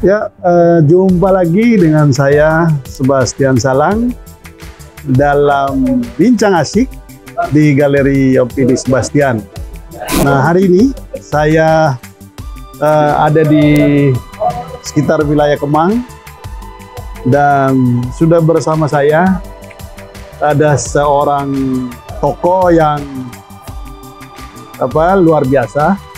Ya, jumpa lagi dengan saya Sebastian Salang dalam Bincang Asik di Galeri Opini Sebastian. Nah, hari ini saya ada di sekitar wilayah Kemang dan sudah bersama saya ada seorang tokoh yang luar biasa.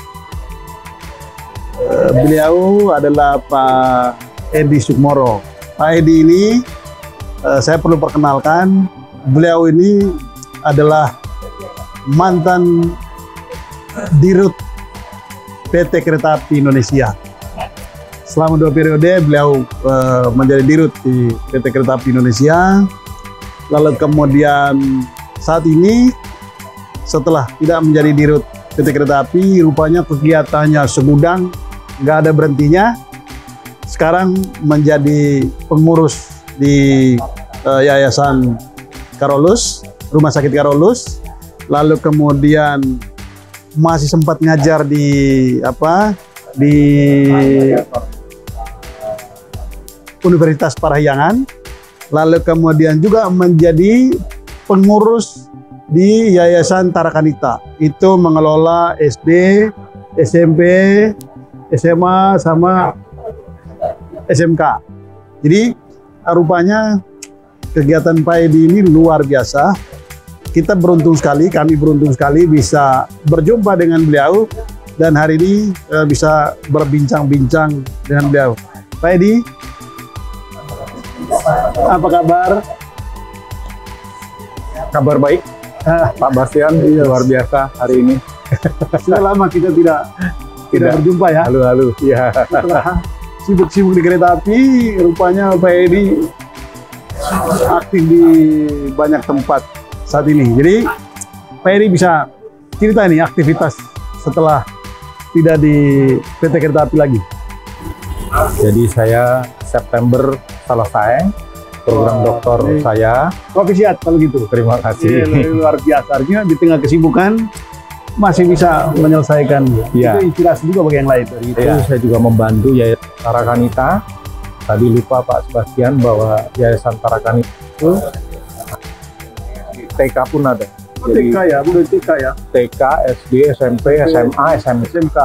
Beliau adalah Pak Edi Sukmoro. Pak Edi ini saya perlu perkenalkan, beliau ini adalah mantan Dirut PT Kereta Api Indonesia. Selama 2 periode beliau menjadi Dirut di PT Kereta Api Indonesia. Lalu kemudian saat ini setelah tidak menjadi Dirut PT Kereta Api, rupanya kegiatannya segudang, nggak ada berhentinya. Sekarang menjadi pengurus di Yayasan Karolus, Rumah Sakit Karolus. Lalu kemudian masih sempat ngajar di Universitas Parahyangan. Lalu kemudian juga menjadi pengurus di Yayasan Tarakanita. Itu mengelola SD, SMP, SMA, sama SMK. Jadi rupanya kegiatan Pak Edi ini luar biasa. Kita beruntung sekali, kami beruntung sekali bisa berjumpa dengan beliau dan hari ini bisa berbincang-bincang dengan beliau. Pak Edi, apa kabar? Kabar baik, Pak Bastian. Iya, luar biasa hari ini. Sudah lama kita tidak berjumpa ya. Halo. Iya. Setelah sibuk-sibuk di kereta api, rupanya Pak Edi aktif di banyak tempat saat ini. Jadi Pak Edi bisa cerita nih aktivitas setelah tidak di PT Kereta Api lagi. Jadi saya September selesai program doktor saya. Profisiat kalau gitu. Terima kasih. Luar biasa. Artinya di tengah kesibukan masih bisa menyelesaikan. Ya. Itu inspirasi juga bagi yang lain. Itu saya juga membantu Yayasan Tarakanita. Tadi lupa Pak Sebastian bahwa Yayasan Tarakanita itu TK pun ada. Jadi, TK ya, udah TK ya. TK, SD, SMP, SMA, SMK.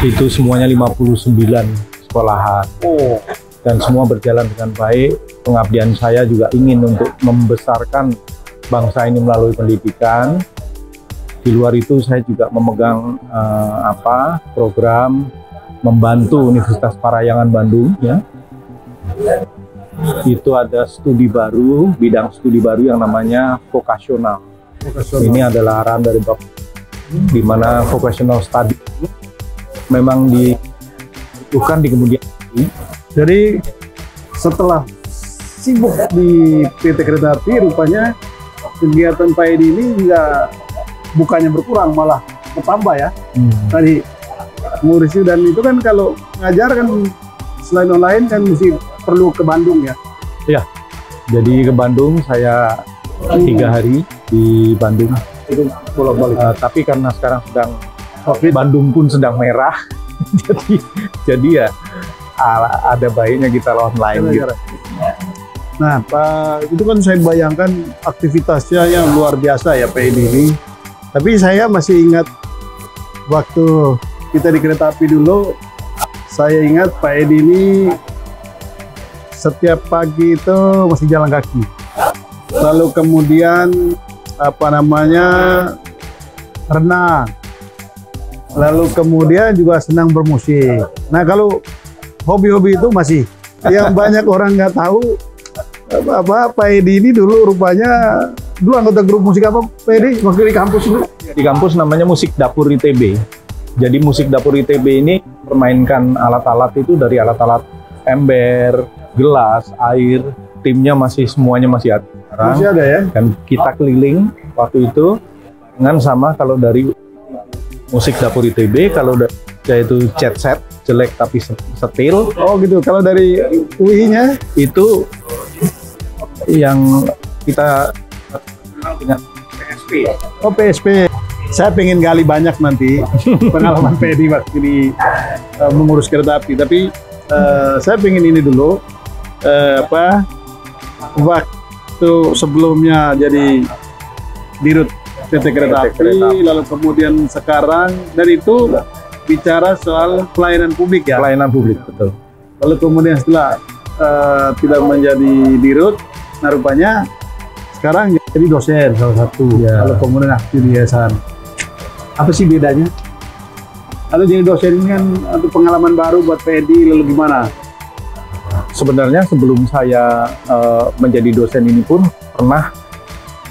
Itu semuanya 59 sekolahan. Oh. Dan semua berjalan dengan baik. Pengabdian saya juga ingin untuk membesarkan bangsa ini melalui pendidikan. Di luar itu saya juga memegang program membantu Universitas Parahyangan Bandung ya. Itu ada studi baru, bidang studi baru yang namanya vokasional. Ini adalah arahan dari Bapak, di mana vocational study memang dibutuhkan di kemudian hari. Jadi setelah sibuk di PT Kereta Api, rupanya kegiatan Pak Edi ini bukannya berkurang, malah bertambah ya. Tadi ngurusi, dan itu kan kalau ngajar kan selain online kan mesti perlu ke Bandung ya. Iya, jadi ke Bandung saya 3 hari di Bandung. Itu bolak-balik. Tapi karena sekarang Bandung pun sedang merah, jadi ya ada baiknya kita online gitu. Nah, Pak, itu kan saya bayangkan aktivitasnya yang luar biasa ya Pak Edi ini. Tapi saya masih ingat waktu kita di kereta api dulu, saya ingat Pak Edi ini setiap pagi itu masih jalan kaki. Lalu kemudian renang. Lalu kemudian juga senang bermusik. Nah, kalau hobi-hobi itu masih yang banyak orang nggak tahu, Pak Edi ini dulu rupanya anggota grup musik apa Pak Edi waktu di kampus itu? Di kampus namanya Musik Dapur ITB. Jadi Musik Dapur ITB ini permainkan alat-alat itu dari alat-alat ember, gelas, air. Timnya semuanya masih ada. Masih ada ya? Dan kita keliling waktu itu dengan sama kalau dari Musik Dapur ITB, kalau yaitu jet set, jelek tapi setil. Oh gitu. Kalau dari UI-nya itu yang kita dengan PSP. Oh PSP. Saya pengen gali banyak nanti pengalaman Pak Edi waktu di mengurus kereta api. Tapi Saya pengen ini dulu, waktu sebelumnya jadi dirut PT Kereta Api, lalu kemudian sekarang, dan itu bicara soal pelayanan publik ya. Pelayanan publik, betul. Lalu kemudian setelah tidak menjadi dirut, nah rupanya sekarang jadi dosen salah satu. Ya. Lalu kemudian aktif di yayasan. Apa sih bedanya? Atau jadi dosen ini kan untuk pengalaman baru buat PEDI, lalu gimana? Sebenarnya sebelum saya menjadi dosen ini pun pernah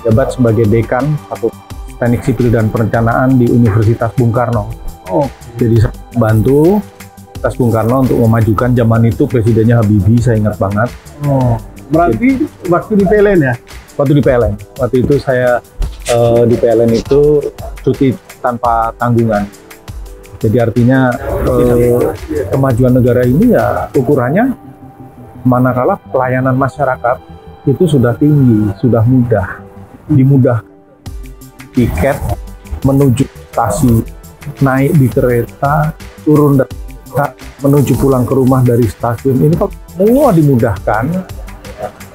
jabat sebagai dekan Fakultas Teknik Sipil dan Perencanaan di Universitas Bung Karno. Oh, Jadi saya bantu Universitas Bung Karno untuk memajukan, zaman itu presidennya Habibie, saya ingat banget. oh. Berarti waktu di PLN ya? Waktu di PLN, waktu itu saya di PLN itu cuti tanpa tanggungan. Jadi artinya kemajuan negara ini ya ukurannya manakala pelayanan masyarakat itu sudah tinggi, sudah mudah, dimudah tiket menuju stasiun, naik di kereta, turun dari kereta, menuju pulang ke rumah dari stasiun, ini kalau semua dimudahkan,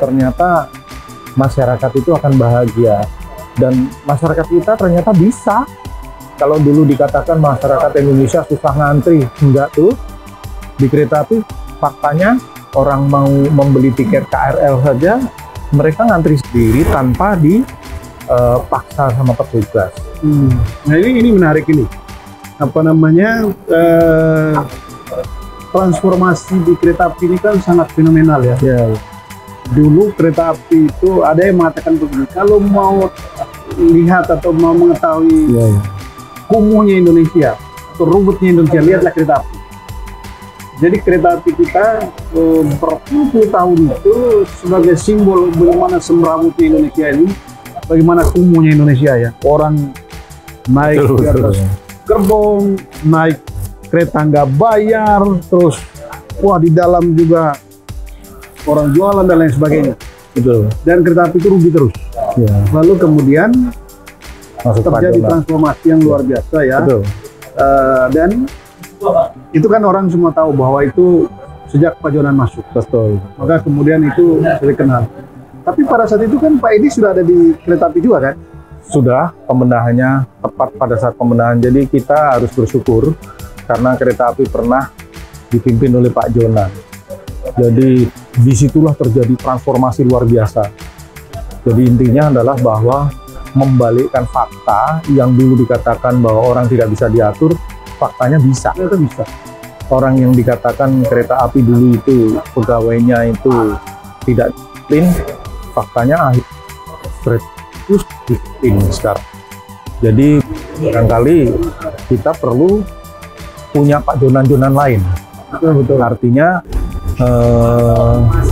ternyata masyarakat itu akan bahagia. Dan masyarakat kita ternyata bisa. Kalau dulu dikatakan masyarakat Indonesia susah ngantri, enggak tuh. Di kereta api faktanya orang mau membeli tiket KRL saja mereka ngantri sendiri tanpa dipaksa sama petugas. Nah ini menarik ini. Apa namanya, transformasi di kereta api ini kan sangat fenomenal ya. Dulu kereta api itu ada yang mengatakan begini, kalau mau lihat atau mau mengetahui kumuhnya Indonesia atau rumputnya Indonesia, lihatlah kereta api. Jadi kereta api kita berpuluh-puluh tahun itu sebagai simbol bagaimana semrawutnya Indonesia ini, bagaimana kumuhnya Indonesia ya. Orang naik di atas gerbong, naik kereta nggak bayar, terus wah di dalam juga orang jualan dan lain sebagainya. Betul. Dan kereta api itu rugi terus. Ya. Lalu kemudian Masuk terjadi pajolan. transformasi yang luar biasa ya. Betul. Dan itu kan orang semua tahu bahwa itu sejak Pajolan masuk. Betul. Maka kemudian itu sudah dikenal. Tapi pada saat itu kan Pak Edi sudah ada di kereta api juga kan? Sudah, pembenahannya tepat pada saat pembenahan. Jadi kita harus bersyukur karena kereta api pernah dipimpin oleh Pak Jonan. Jadi disitulah terjadi transformasi luar biasa. Jadi intinya adalah bahwa membalikkan fakta yang dulu dikatakan bahwa orang tidak bisa diatur, faktanya bisa. Ternyata bisa. Orang yang dikatakan kereta api dulu itu pegawainya itu tidak disiplin, faktanya akhir kereta itu disiplin sekarang. Jadi barangkali kita perlu punya Pak Jonan-Jonan lain. Betul. Artinya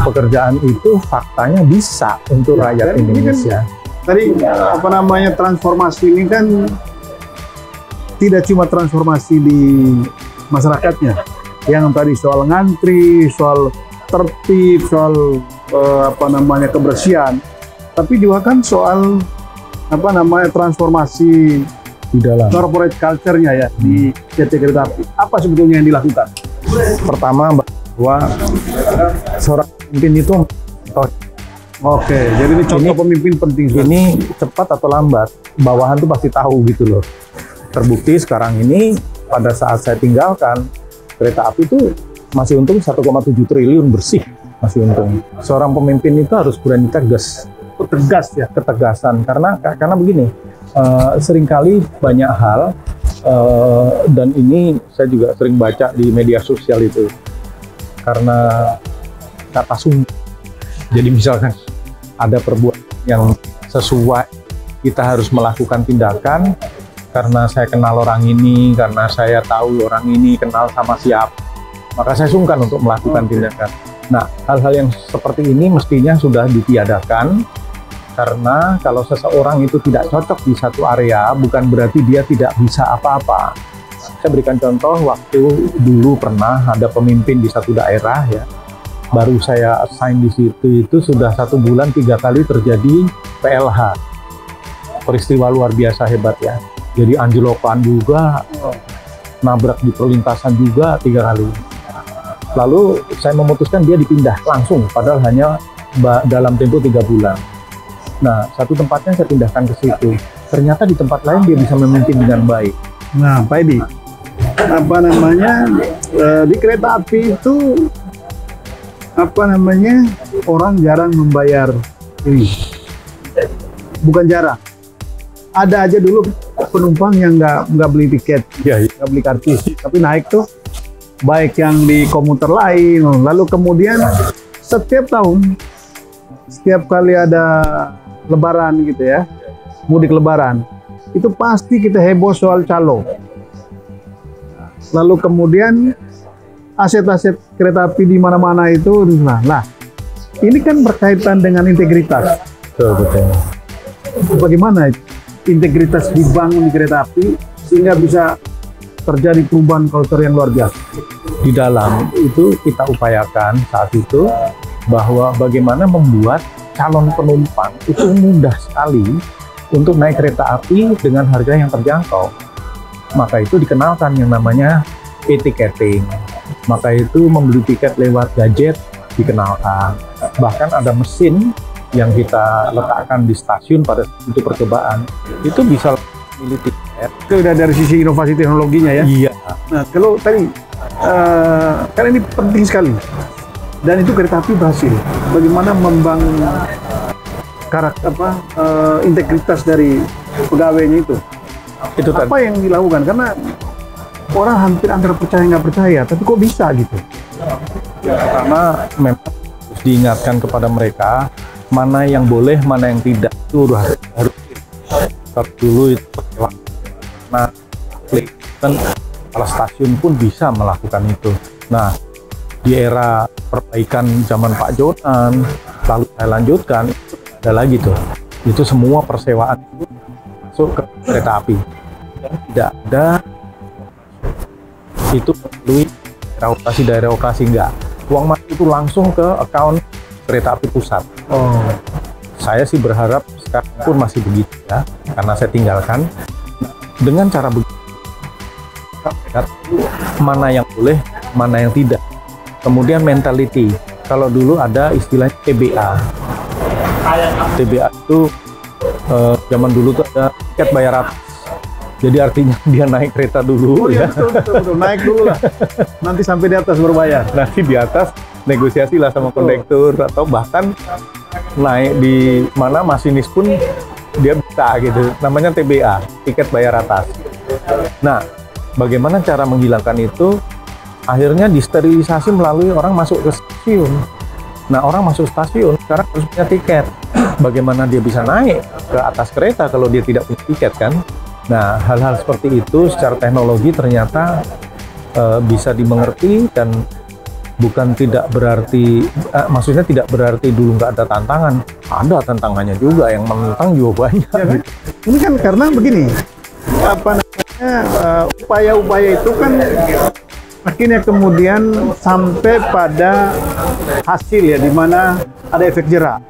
pekerjaan itu faktanya bisa untuk rakyat dan ini Indonesia. Tadi apa namanya, transformasi ini kan tidak cuma transformasi di masyarakatnya, yang tadi soal ngantri, soal tertib, soal apa namanya kebersihan, tapi juga kan soal apa namanya transformasi Di dalam corporate culture-nya ya di PT Kereta Api. Apa sebetulnya yang dilakukan? pertama bahwa seorang pemimpin itu Oke, jadi ini contoh pemimpin penting sekali. ini cepat atau lambat bawahan tuh pasti tahu gitu loh. Terbukti sekarang ini pada saat saya tinggalkan kereta api itu masih untung 1,7 triliun bersih, masih untung. Seorang pemimpin itu harus berani tegas, Tegas ya. ketegasan karena begini, seringkali banyak hal dan ini saya juga sering baca di media sosial itu karena kata sumpah. Jadi misalkan ada perbuatan yang sesuai, kita harus melakukan tindakan karena saya kenal orang ini, karena saya tahu orang ini kenal sama siapa, maka saya sungkan untuk melakukan tindakan. Nah, hal-hal yang seperti ini mestinya sudah ditiadakan, karena kalau seseorang itu tidak cocok di satu area, bukan berarti dia tidak bisa apa-apa. Saya berikan contoh, waktu dulu pernah ada pemimpin di satu daerah ya, baru saya assign di situ, itu sudah 1 bulan 3 kali terjadi PLH. Peristiwa luar biasa hebat ya. Jadi anjlokan juga, nabrak di perlintasan juga 3 kali. Lalu saya memutuskan dia dipindah langsung, padahal hanya dalam tempo 3 bulan. Nah, satu tempatnya saya pindahkan ke situ. Ternyata di tempat lain dia bisa memimpin dengan baik. Nah, Pak Edi, apa namanya, di kereta api itu apa namanya, orang jarang membayar ini. Bukan jarang. Ada aja dulu penumpang yang nggak beli tiket, nggak beli karcis, tapi naik tuh, baik yang di komuter lain. Lalu kemudian setiap tahun, setiap kali ada lebaran gitu ya, mudik lebaran, itu pasti kita heboh soal calo. Lalu kemudian aset-aset kereta api di mana-mana itu, nah ini kan berkaitan dengan integritas. Betul. Bagaimana integritas dibangun di kereta api sehingga bisa terjadi perubahan kultur yang luar biasa? Di dalam itu kita upayakan saat itu bahwa bagaimana membuat calon penumpang itu mudah sekali untuk naik kereta api dengan harga yang terjangkau. Maka itu dikenalkan yang namanya e-ticketing. Maka itu membeli tiket lewat gadget dikenalkan. Bahkan ada mesin yang kita letakkan di stasiun pada itu percobaan, itu bisa milih tiket. Itu udah dari sisi inovasi teknologinya ya? Iya. Nah, kalau tadi, karena ini penting sekali, dan itu kereta api berhasil. Bagaimana membangun karakter integritas dari pegawainya itu? Itu apa yang dilakukan? Karena orang hampir antara percaya nggak percaya, tapi kok bisa gitu? Karena memang harus diingatkan kepada mereka mana yang boleh, mana yang tidak. Itu harus dulu itu. Nah, kan kepala stasiun pun bisa melakukan itu. Nah, di era perbaikan zaman Pak Jonan, lalu saya lanjutkan, ada lagi tuh. Itu semua persewaan itu masuk ke kereta api. Dan tidak ada itu melalui daerah operasi enggak. Uang masuk itu langsung ke account kereta api pusat. Oh, saya sih berharap sekarang pun masih begitu ya, karena saya tinggalkan dengan cara begitu. Mana yang boleh, mana yang tidak. Kemudian mentality. Kalau dulu ada istilahnya TBA. TBA itu zaman dulu tuh ada tiket bayar atas. Jadi artinya dia naik kereta dulu ya. Betul. Naik dulu lah. Nanti sampai di atas baru bayar. Nanti di atas negosiasi lah sama kondektur, atau bahkan naik di mana masinis pun dia bisa gitu. Namanya TBA, tiket bayar atas. Nah, bagaimana cara menghilangkan itu? Akhirnya disterilisasi melalui orang masuk ke stasiun. Nah, orang masuk stasiun sekarang harus punya tiket. Bagaimana dia bisa naik ke atas kereta kalau dia tidak punya tiket kan? Nah, hal-hal seperti itu secara teknologi ternyata bisa dimengerti, dan bukan tidak berarti, maksudnya tidak berarti dulu nggak ada tantangan. Ada tantangannya juga, yang menentang juga banyak. Ya kan? Ini kan karena begini, apa namanya, upaya-upaya itu kan akhirnya kemudian sampai pada hasil ya, di mana ada efek jera.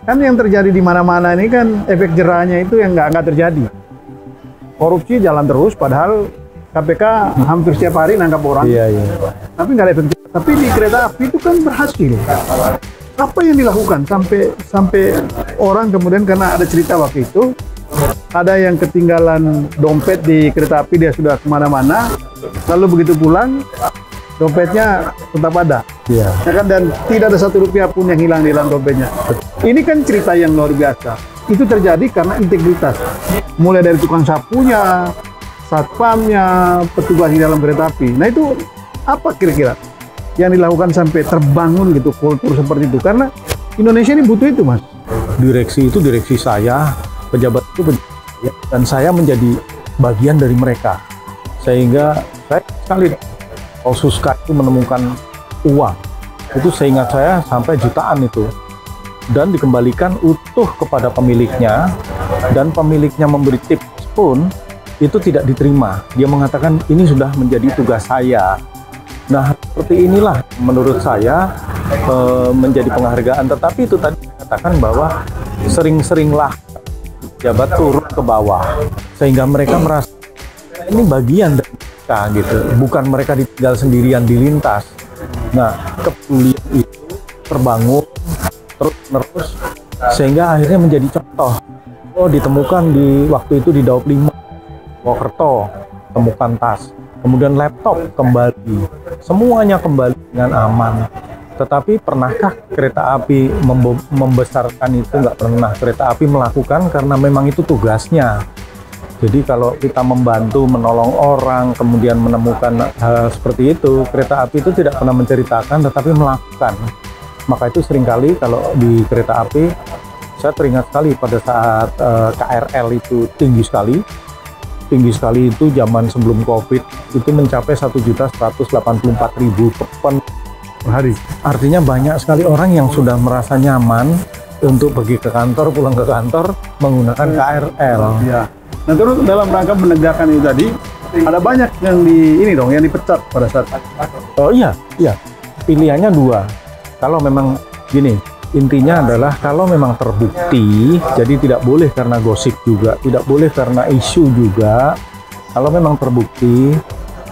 Kan yang terjadi di mana-mana ini kan efek jerahnya itu yang nggak terjadi. Korupsi jalan terus, padahal KPK hampir setiap hari nangkap orang. Iya. Tapi nggak ada efek jerah. Tapi di kereta api itu kan berhasil. Apa yang dilakukan sampai orang kemudian, karena ada cerita waktu itu, ada yang ketinggalan dompet di kereta api, dia sudah kemana-mana, lalu begitu pulang, dompetnya tetap ada. Iya. Ya kan, dan tidak ada ₹1 pun yang hilang di dalam dompetnya. Ini kan cerita yang luar biasa. Itu terjadi karena integritas. Mulai dari tukang sapunya, satpamnya, petugas di dalam kereta api. Nah, itu apa kira-kira yang dilakukan sampai terbangun gitu kultur seperti itu? Karena Indonesia ini butuh itu, Mas. Direksi itu direksi saya, pejabat itu pejabat saya, dan saya menjadi bagian dari mereka. Sehingga saya sekali Osuska itu menemukan uang. Itu seingat saya sampai jutaan itu. Dan dikembalikan utuh kepada pemiliknya, dan pemiliknya memberi tips pun itu tidak diterima. Dia mengatakan ini sudah menjadi tugas saya. Nah, seperti inilah menurut saya menjadi penghargaan. Tetapi itu tadi saya katakan bahwa sering-seringlah pejabat turun ke bawah, sehingga mereka merasa ini bagian dari mereka gitu. Bukan mereka ditinggal sendirian di lintas. Nah, kepedulian itu terbangun terus sehingga akhirnya menjadi contoh. Oh, ditemukan di waktu itu di Daop 5 Wokerto, temukan tas, kemudian laptop kembali, semuanya kembali dengan aman. Tetapi pernahkah kereta api membesarkan itu? Nggak pernah. Kereta api melakukan karena memang itu tugasnya. Jadi kalau kita membantu menolong orang, kemudian menemukan hal seperti itu, kereta api itu tidak pernah menceritakan, tetapi melakukan. Maka itu seringkali kalau di kereta api, saya teringat sekali pada saat KRL itu tinggi sekali itu zaman sebelum COVID, itu mencapai 1.184.000 per hari. Artinya banyak sekali orang yang sudah merasa nyaman untuk pergi ke kantor, pulang ke kantor menggunakan KRL. Ya. Nah terus dalam rangka menegakkan itu tadi, ada banyak yang yang dipecat pada saat. Oh iya. Pilihannya dua. Kalau memang gini, intinya adalah kalau memang terbukti, jadi tidak boleh karena gosip juga, tidak boleh karena isu juga. Kalau memang terbukti,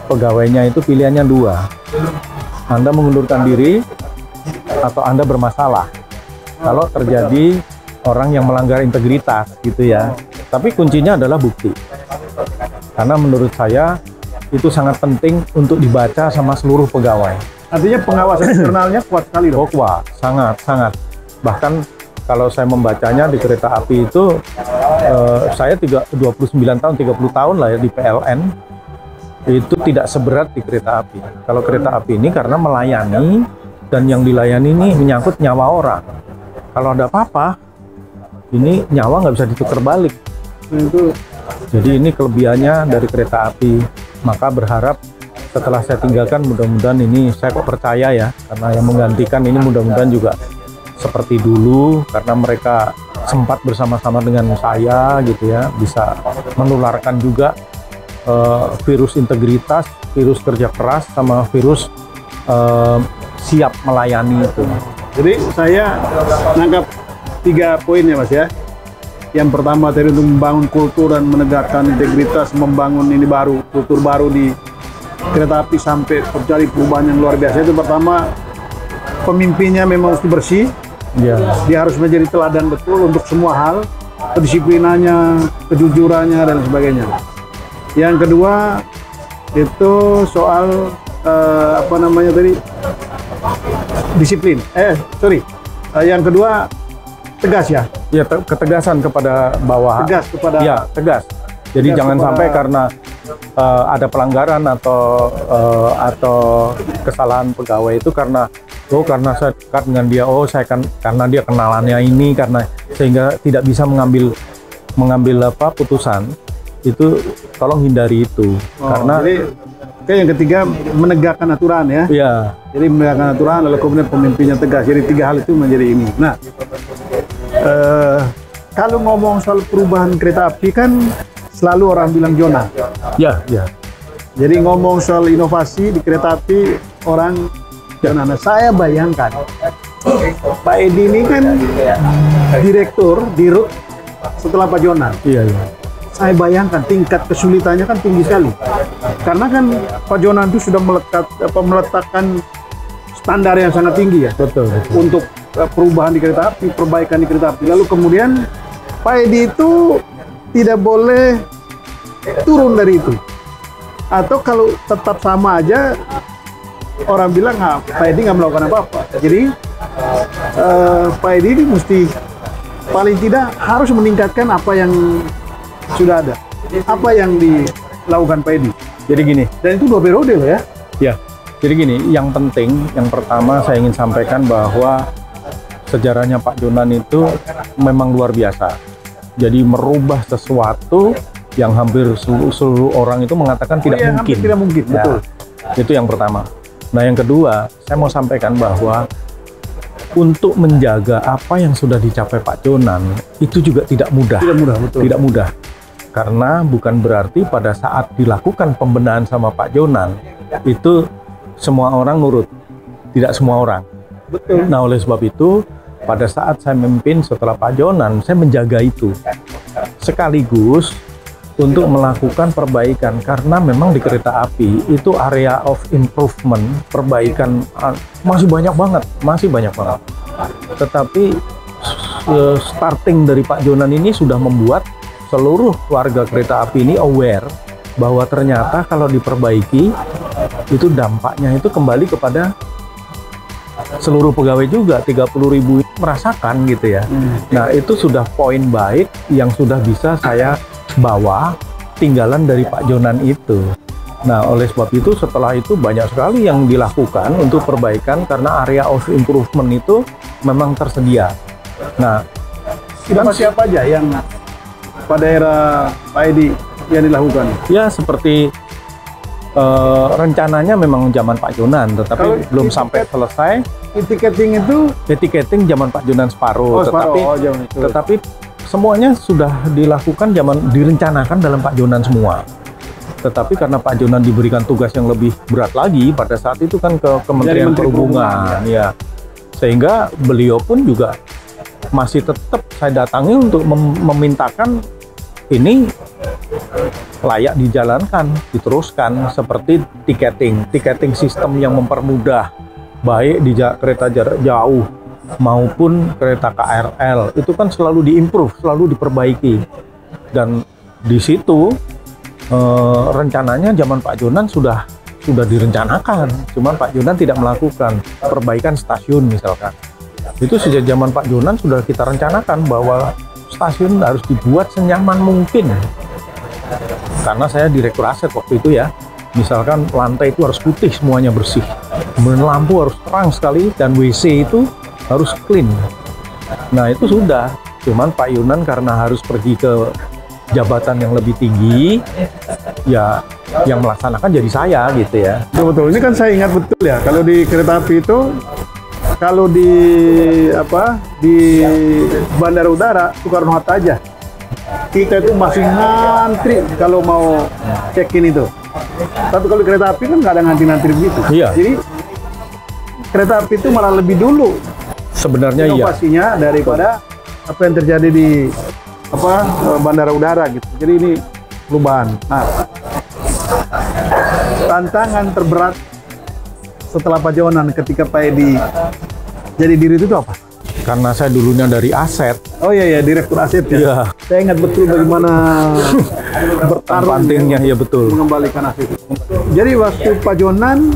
pegawainya itu pilihannya dua. Anda mengundurkan diri atau Anda bermasalah. Kalau terjadi orang yang melanggar integritas gitu ya. Tapi kuncinya adalah bukti. Karena menurut saya itu sangat penting untuk dibaca sama seluruh pegawai. Artinya pengawasan internalnya kuat sekali dong. Oh, kuat, sangat. Bahkan kalau saya membacanya di kereta api itu, saya 29 tahun, 30 tahun lah ya di PLN, itu tidak seberat di kereta api. Kalau kereta api ini karena melayani, dan yang dilayani ini menyangkut nyawa orang. Kalau ada apa-apa, ini nyawa nggak bisa ditukar balik. Jadi ini kelebihannya dari kereta api. Maka berharap setelah saya tinggalkan, mudah-mudahan ini saya kok percaya ya, karena yang menggantikan ini mudah-mudahan juga seperti dulu, karena mereka sempat bersama-sama dengan saya gitu ya, bisa menularkan juga virus integritas, virus kerja keras, sama virus siap melayani itu. Jadi saya nangkap 3 poin ya Mas ya. Yang pertama tadi untuk membangun kultur dan menegakkan integritas, membangun ini baru, kultur baru di kereta api sampai terjadi perubahan yang luar biasa. Itu pertama, pemimpinnya memang harus bersih. Ya. Dia harus menjadi teladan betul untuk semua hal, kedisiplinannya, kejujurannya dan sebagainya. Yang kedua itu soal disiplin. Yang kedua tegas ya. Ya, ketegasan kepada bawahan. Tegas kepada. Ya, tegas. Jadi tegas jangan kepada, sampai karena ada pelanggaran atau kesalahan pegawai itu karena saya dekat dengan dia, karena dia kenalannya ini, karena sehingga tidak bisa mengambil putusan. Itu tolong hindari itu. Karena jadi yang ketiga menegakkan aturan ya. Iya. Jadi menegakkan aturan, lalu kemudian pemimpinnya tegas. Jadi 3 hal itu menjadi ini. Nah, kalau ngomong soal perubahan kereta api kan selalu orang bilang zona. Ya. Jadi ngomong soal inovasi di kereta api orang zona. Nah, saya bayangkan Pak Edi ini kan direktur di RUT setelah Pak Jonan. Iya. Saya bayangkan tingkat kesulitannya kan tinggi sekali. Karena kan Pak Jonan itu sudah meletakkan standar yang sangat tinggi ya. Betul. Untuk perubahan di kereta api, perbaikan di kereta api. Lalu kemudian Pak Edi itu tidak boleh turun dari itu. Atau kalau tetap sama aja, orang bilang Pak Edi nggak melakukan apa-apa. Jadi Pak Edi ini mesti paling tidak harus meningkatkan apa yang sudah ada. Apa yang dilakukan Pak Edi. Jadi gini. Dan itu 2 periode loh ya. Ya. Jadi gini, yang penting, yang pertama saya ingin sampaikan bahwa sejarahnya Pak Jonan itu memang luar biasa. Jadi merubah sesuatu yang hampir seluruh orang itu mengatakan tidak mungkin. Tidak mungkin, ya, betul. Itu yang pertama. Nah, yang kedua, saya mau sampaikan bahwa untuk menjaga apa yang sudah dicapai Pak Jonan itu juga tidak mudah. Tidak mudah, betul. Tidak mudah. Karena bukan berarti pada saat dilakukan pembenahan sama Pak Jonan itu semua orang nurut. Tidak semua orang. Betul. Nah, oleh sebab itu pada saat saya memimpin setelah Pak Jonan, saya menjaga itu. Sekaligus untuk melakukan perbaikan, karena memang di kereta api itu area of improvement, perbaikan masih banyak banget. Tetapi starting dari Pak Jonan ini sudah membuat seluruh warga kereta api ini aware bahwa ternyata kalau diperbaiki itu dampaknya itu kembali kepada seluruh pegawai juga, 30.000 merasakan gitu ya. Nah, itu sudah poin baik yang sudah bisa saya bawa tinggalan dari Pak Jonan itu. Nah, oleh sebab itu setelah itu banyak sekali yang dilakukan untuk perbaikan karena area of improvement itu memang tersedia. Nah, siapa aja yang pada era Pak Edi yang dilakukan? Ya, seperti rencananya memang zaman Pak Jonan, tetapi kalau belum sampai selesai. Tiketing itu? Tiketing zaman Pak Jonan separuh, tetapi semuanya sudah dilakukan direncanakan dalam Pak Jonan semua. Tetapi karena Pak Jonan diberikan tugas yang lebih berat lagi pada saat itu kan ke Kementerian Perhubungan, ya. Sehingga beliau pun juga masih tetap saya datangi untuk memintakan ini layak dijalankan, diteruskan seperti tiketing sistem yang mempermudah baik di kereta jarak jauh maupun kereta KRL itu kan selalu diimprove, selalu diperbaiki. Dan di situ rencananya zaman Pak Jonan sudah direncanakan, cuman Pak Jonan tidak melakukan perbaikan stasiun misalkan. Itu sejak zaman Pak Jonan sudah kita rencanakan bahwa stasiun harus dibuat senyaman mungkin. Karena saya direktur aset waktu itu ya, misalkan lantai itu harus putih semuanya bersih, kemudian lampu harus terang sekali, dan WC itu harus clean. Nah, itu sudah, cuman Pak Jonan karena harus pergi ke jabatan yang lebih tinggi, ya yang melaksanakan jadi saya gitu ya. Betul, ini kan saya ingat betul ya, kalau di kereta api itu, kalau di bandara udara Soekarno-Hatta aja, kita itu masih ngantri kalau mau check-in itu. Tapi kalau di kereta api kan nggak ada ngantri-ngantri begitu. Iya. Jadi kereta api itu malah lebih dulu sebenarnya inovasinya daripada apa yang terjadi di bandara udara gitu. Jadi ini perubahan. Nah, tantangan terberat setelah Pak Jonan ketika Pak Edi jadi diri itu apa? Karena saya dulunya dari aset. Oh iya, direktur aset ya. Iya. Saya ingat betul bagaimana bertarung ya betul. Mengembalikan aset. Jadi waktu Pak Jonan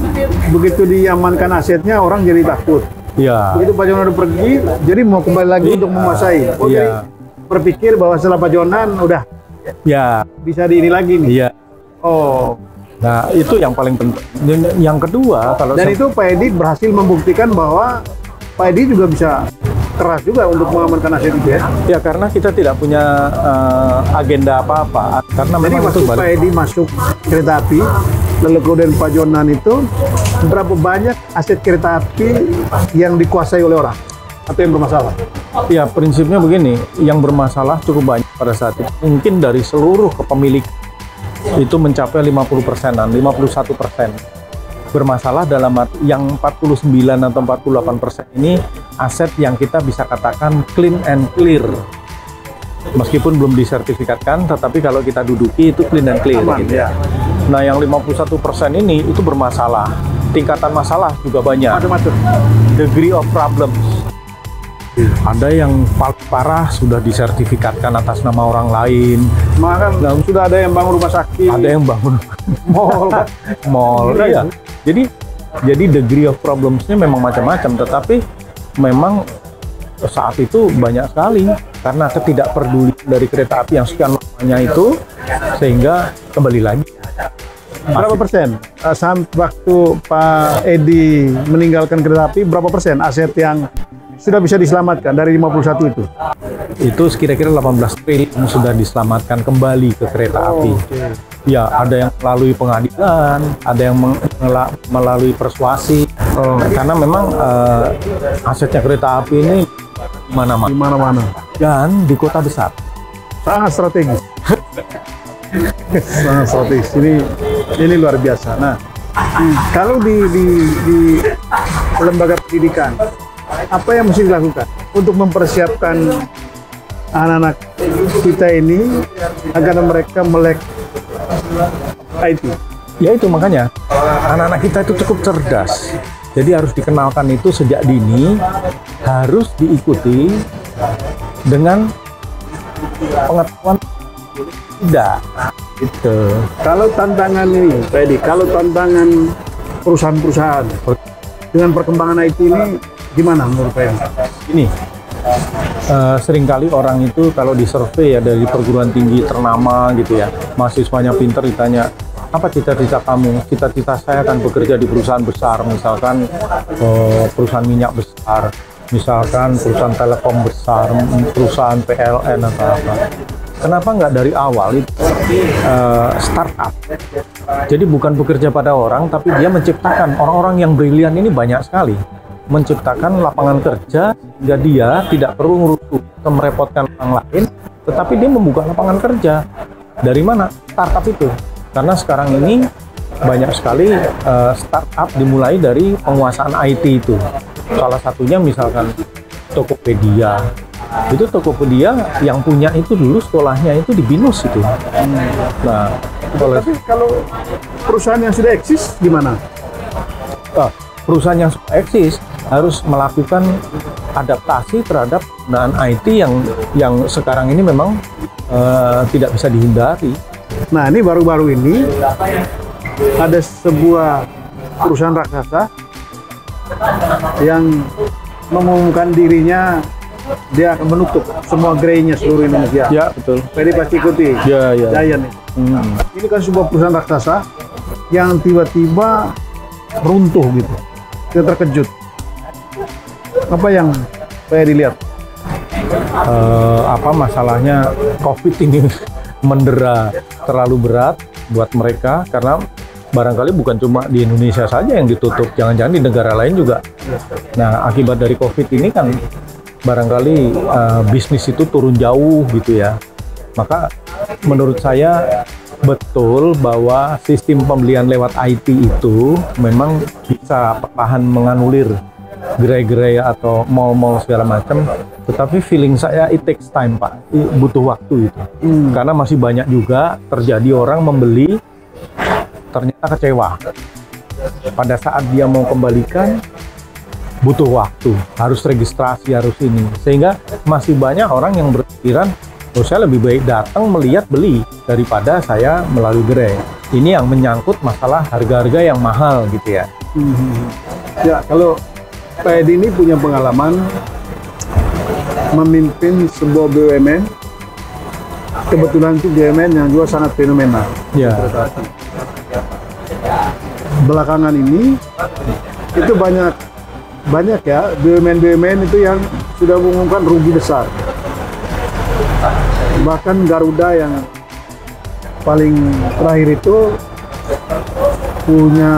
begitu diamankan asetnya, orang jadi takut. Iya. Begitu Pak Jonan udah pergi, jadi mau kembali lagi untuk menguasai. Oh, jadi berpikir bahwa setelah Pak Jonan udah bisa di ini lagi nih. Iya. Oh. Nah, itu yang paling penting. Yang kedua, kalau itu Pak Edi berhasil membuktikan bahwa Pak Edi juga bisa keras juga untuk mengamankan aset itu ya? Ya, karena kita tidak punya agenda apa-apa. Karena jadi waktu Pak Edi masuk kereta api, lalu kemudian Pak Jonan itu, berapa banyak aset kereta api yang dikuasai oleh orang? Atau yang bermasalah? Ya, prinsipnya begini, yang bermasalah cukup banyak pada saat itu. Mungkin dari seluruh kepemilikan itu mencapai 50%-an, 51%. Bermasalah dalam yang 49 atau 48% ini aset yang kita bisa katakan clean and clear. Meskipun belum disertifikatkan, tetapi kalau kita duduki itu clean and clear. Aman, gitu. Ya. Nah, yang 51% ini itu bermasalah. Tingkatan masalah juga banyak. Macam-macam. Degree of problems. Ada yang parah sudah disertifikatkan atas nama orang lain. Maka sudah ada yang bangun rumah sakit. Ada yang bangun mall. Iya. Jadi degree of problems-nya memang macam-macam, tetapi memang saat itu banyak sekali karena ketidakpedulian dari kereta api yang sekian lamanya itu, sehingga kembali lagi. Berapa persen? Waktu Pak Edi meninggalkan kereta api, berapa persen aset yang sudah bisa diselamatkan dari 51 itu? Itu kira-kira 18 triliun sudah diselamatkan kembali ke kereta api. Okay. Ya, ada yang melalui pengadilan, ada yang melalui persuasi. Karena memang asetnya kereta api ini mana-mana. Dan di kota besar. Sangat strategis. Sangat strategis. Ini luar biasa. Nah, kalau di lembaga pendidikan, apa yang mesti dilakukan untuk mempersiapkan anak-anak kita ini agar mereka melek IT? Ya itu makanya anak-anak kita itu cukup cerdas. Jadi harus dikenalkan itu sejak dini, harus diikuti dengan pengetahuan tidak. Gitu. Kalau tantangan ini, Pak Edi, kalau tantangan perusahaan-perusahaan dengan perkembangan IT ini gimana menurut Pak Edi? Ini seringkali orang itu kalau di survei ya dari perguruan tinggi ternama gitu ya, mahasiswanya pinter ditanya, apa cita-cita kamu? Cita-cita saya akan bekerja di perusahaan besar, misalkan perusahaan minyak besar, misalkan perusahaan telekom besar, perusahaan PLN atau apa. Kenapa nggak dari awal itu startup? Jadi bukan bekerja pada orang, tapi dia menciptakan. Orang-orang yang brilian ini banyak sekali. Menciptakan lapangan kerja, sehingga dia tidak perlu ngurus atau merepotkan orang lain, tetapi dia membuka lapangan kerja. Dari mana? Startup itu. Karena sekarang ini banyak sekali startup dimulai dari penguasaan IT itu. Salah satunya misalkan Tokopedia. Itu Tokopedia yang punya itu dulu sekolahnya itu di BINUS itu. Nah, tapi kalau perusahaan yang sudah eksis gimana? Perusahaan yang sudah eksis harus melakukan adaptasi terhadap penggunaan IT yang sekarang ini memang tidak bisa dihindari. Nah, ini baru-baru ini ada sebuah perusahaan raksasa yang mengumumkan dirinya dia akan menutup semua gerainya seluruh Indonesia. Ya, betul. Pedi pasti ikuti. Ya, ya. Giant. Ini kan sebuah perusahaan raksasa yang tiba-tiba runtuh gitu. Kita terkejut. Apa yang saya dilihat? Apa masalahnya COVID ini mendera terlalu berat buat mereka karena barangkali bukan cuma di Indonesia saja yang ditutup, jangan-jangan di negara lain juga. Nah, akibat dari COVID ini kan barangkali bisnis itu turun jauh gitu ya. Maka menurut saya betul bahwa sistem pembelian lewat IT itu memang bisa perlahan menganulir gerai-gerai atau mall-mall segala macam, tetapi feeling saya it takes time, Pak. Butuh waktu itu. Karena masih banyak juga terjadi orang membeli ternyata kecewa. Pada saat dia mau kembalikan butuh waktu, harus registrasi, harus ini. Sehingga masih banyak orang yang berpikiran, oh saya lebih baik datang melihat beli daripada saya melalui gerai. Ini yang menyangkut masalah harga-harga yang mahal gitu ya. Ya, kalau Pak Edi ini punya pengalaman memimpin sebuah BUMN, kebetulan itu BUMN yang juga sangat fenomenal. Ya. Belakangan ini itu banyak ya BUMN itu yang sudah mengumumkan rugi besar. Bahkan Garuda yang paling terakhir itu punya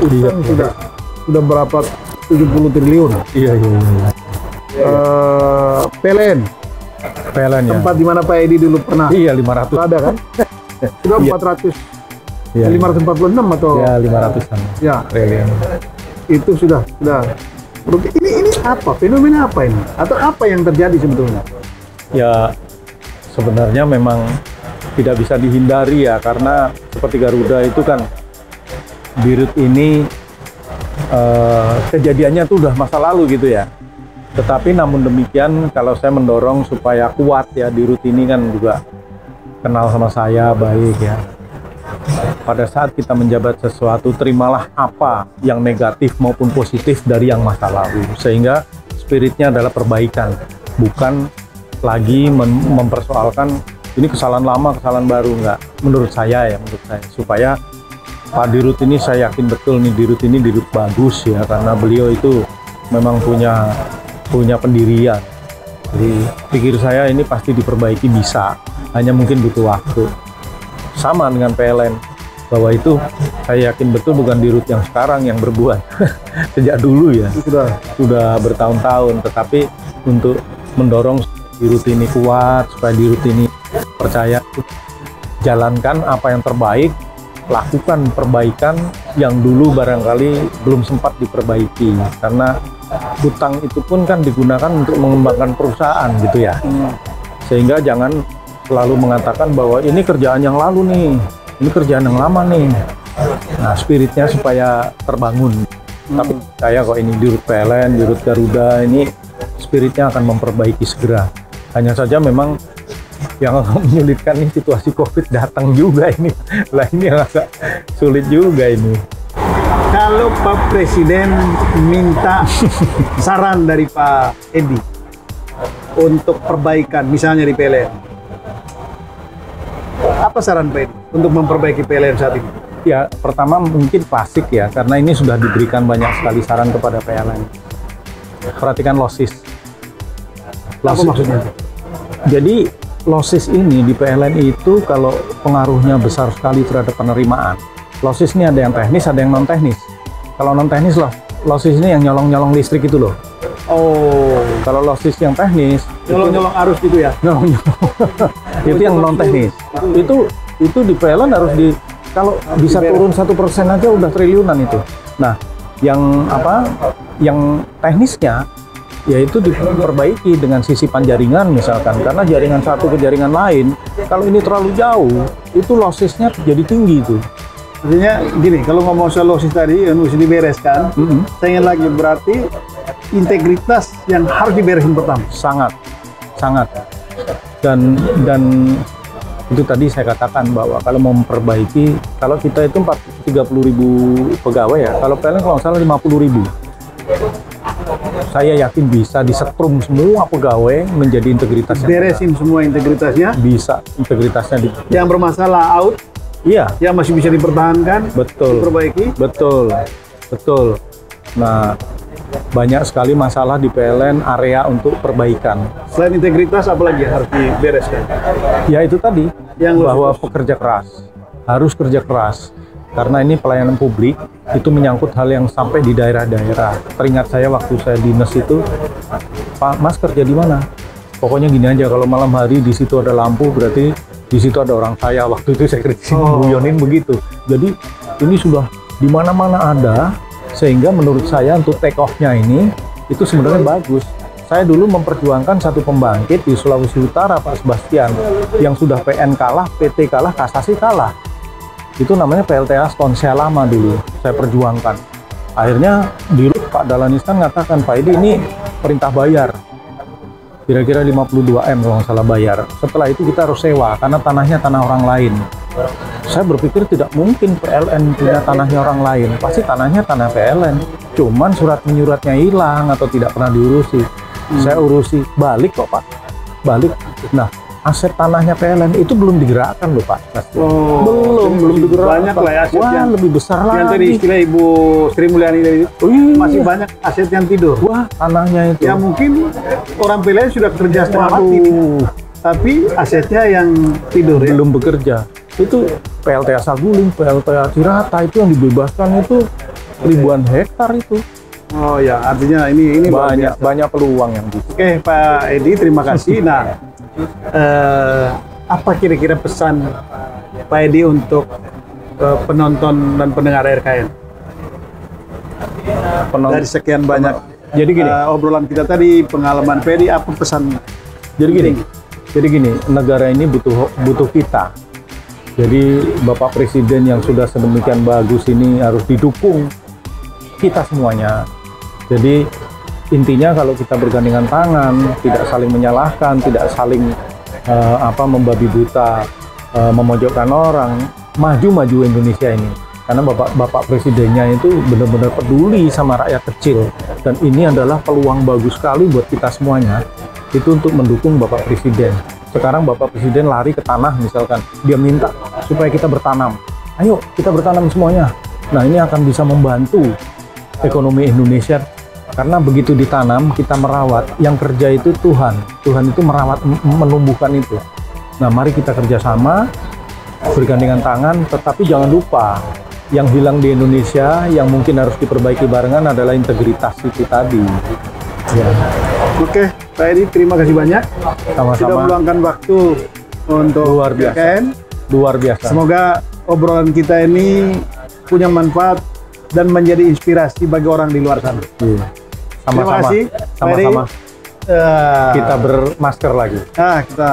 utang sudah berapa 70 triliun. Iya. PLN PLN ya. tempat di mana Pak Edi dulu pernah. Iya, 500. Ada kan? Sudah 400. Iya, 546 atau? Ya, 500-an. Ya, triliun. itu sudah. Ini apa? Fenomena apa ini? Atau apa yang terjadi sebetulnya? Ya, sebenarnya memang tidak bisa dihindari ya, karena seperti Garuda itu kan Dirut ini kejadiannya tuh udah masa lalu gitu ya. Tetapi namun demikian kalau saya mendorong supaya kuat ya, Dirut ini kan juga kenal sama saya baik ya. Pada saat kita menjabat sesuatu, terimalah apa yang negatif maupun positif dari yang masa lalu, sehingga spiritnya adalah perbaikan, bukan lagi mempersoalkan ini kesalahan lama, kesalahan baru. Enggak, menurut saya, supaya Pak Dirut ini, saya yakin betul nih Dirut ini Dirut bagus ya, karena beliau itu memang punya pendirian. Jadi pikir saya ini pasti diperbaiki bisa, hanya mungkin butuh waktu. Sama dengan PLN, bahwa itu saya yakin betul bukan Dirut yang sekarang yang berbuat sejak dulu ya, sudah bertahun-tahun. Tetapi untuk mendorong Dirut ini kuat, supaya Dirut ini percaya, jalankan apa yang terbaik, lakukan perbaikan yang dulu barangkali belum sempat diperbaiki, karena hutang itu pun kan digunakan untuk mengembangkan perusahaan gitu ya. Sehingga jangan selalu mengatakan bahwa ini kerjaan yang lalu nih, ini kerjaan yang lama nih. Nah, spiritnya supaya terbangun. Tapi saya kok ini di Rut PLN, di Rut Garuda ini spiritnya akan memperbaiki segera. Hanya saja memang yang menyulitkan ini situasi COVID datang juga ini. Lah ini yang agak sulit juga ini. Kalau Pak Presiden minta saran dari Pak Edi untuk perbaikan, misalnya di PLN, apa saran Pak Edi untuk memperbaiki PLN saat ini? Ya, pertama mungkin klasik ya, karena ini sudah diberikan banyak sekali saran kepada PLN. Perhatikan losses. Apa maksudnya? Jadi losses ini di PLN itu kalau pengaruhnya besar sekali terhadap penerimaan. Losses ini ada yang teknis, ada yang non teknis. Kalau non teknis loh, losses ini yang nyolong-nyolong listrik itu loh. Oh, Kalau losses yang teknis, nyolong-nyolong arus gitu ya? nyolong-nyolong itu yang non teknis. Itu di PLN harus kalau bisa turun 1% aja udah triliunan itu. Nah, yang teknisnya yaitu diperbaiki dengan sisipan jaringan misalkan, karena jaringan satu ke jaringan lain kalau ini terlalu jauh itu lossesnya jadi tinggi itu. Artinya gini, kalau ngomong soal losses tadi yang harus dibereskan, saya ingin lagi berarti integritas yang harus diberesin pertama. Sangat dan itu tadi saya katakan bahwa kalau mau memperbaiki, kalau kita itu 30.000 pegawai ya, kalau PLN kalau nggak salah 50.000. Saya yakin bisa disetrum semua pegawai menjadi integritas. Beresin semua integritasnya. Bisa integritasnya yang bermasalah out. Iya. Yang masih bisa dipertahankan. Betul. Diperbaiki. Betul. Nah, banyak sekali masalah di PLN area untuk perbaikan. Selain integritas, apalagi yang harus dibereskan? Ya itu tadi, yang bahwa pekerja keras, harus kerja keras. Karena ini pelayanan publik, itu menyangkut hal yang sampai di daerah-daerah. Teringat saya waktu saya dinas itu, Pak Mas kerja di mana? Pokoknya gini aja, kalau malam hari di situ ada lampu, berarti di situ ada orang saya. Waktu itu saya kritik guyonin begitu. Jadi ini sudah di mana-mana ada, sehingga menurut saya untuk take off-nya ini itu sebenarnya bagus. Saya dulu memperjuangkan satu pembangkit di Sulawesi Utara, Pak Sebastian, yang sudah PN kalah, PT kalah, kasasi kalah. Itu namanya PLTA Stonsea lama dulu, saya perjuangkan. Akhirnya di Pak Dahlan Iskan mengatakan, Pak Edi ini perintah bayar. Kira-kira 52M kalau nggak salah bayar. Setelah itu kita harus sewa, karena tanahnya tanah orang lain. Saya berpikir tidak mungkin PLN punya tanahnya orang lain, pasti tanahnya tanah PLN. Cuman surat menyuratnya hilang atau tidak pernah diurusi. Saya urusi, balik kok Pak, balik. Nah, aset tanahnya PLN itu belum digerakkan loh Pak. Belum digerakkan. Banyak lah ya aset yang lebih besar lagi. Yang tadi istilah Ibu Sri Mulyani tadi, masih banyak aset yang tidur. Wah, tanahnya itu. Ya mungkin orang PLN sudah kerja setengah mati, tapi asetnya yang tidur ya. Belum bekerja. Itu PLTA Saguling, PLTA Cirata itu yang dibebaskan itu ribuan hektar itu. Oh ya, artinya ini banyak peluang yang bisa. Oke, Pak Edi, terima kasih. Nah, apa kira-kira pesan Pak Edi untuk penonton dan pendengar RKN? Dari sekian banyak jadi gini, obrolan kita tadi, pengalaman Pak Edi, apa pesan? Jadi gini, negara ini butuh kita. Jadi Bapak Presiden yang sudah sedemikian bagus ini harus didukung kita semuanya. Jadi intinya kalau kita bergandengan tangan, tidak saling menyalahkan, tidak saling membabi buta, memojokkan orang, maju Indonesia ini. Karena Bapak Presidennya itu benar-benar peduli sama rakyat kecil, dan ini adalah peluang bagus sekali buat kita semuanya itu untuk mendukung Bapak Presiden. Sekarang Bapak Presiden lari ke tanah misalkan, dia minta supaya kita bertanam. Ayo kita bertanam semuanya. Nah ini akan bisa membantu ekonomi Indonesia, karena begitu ditanam kita merawat. Yang kerja itu Tuhan itu merawat, menumbuhkan itu. Nah mari kita kerjasama, bergandengan tangan, tetapi jangan lupa yang hilang di Indonesia yang mungkin harus diperbaiki barengan adalah integritas itu tadi. Ya. Oke, Pak Edi, terima kasih banyak. Sama-sama. Sudah meluangkan waktu untuk luar biasa. RKN. Luar biasa. Semoga obrolan kita ini punya manfaat dan menjadi inspirasi bagi orang di luar sana. Iya. Sama-sama. Terima kasih. Sama-sama. kita bermasker lagi. Nah, kita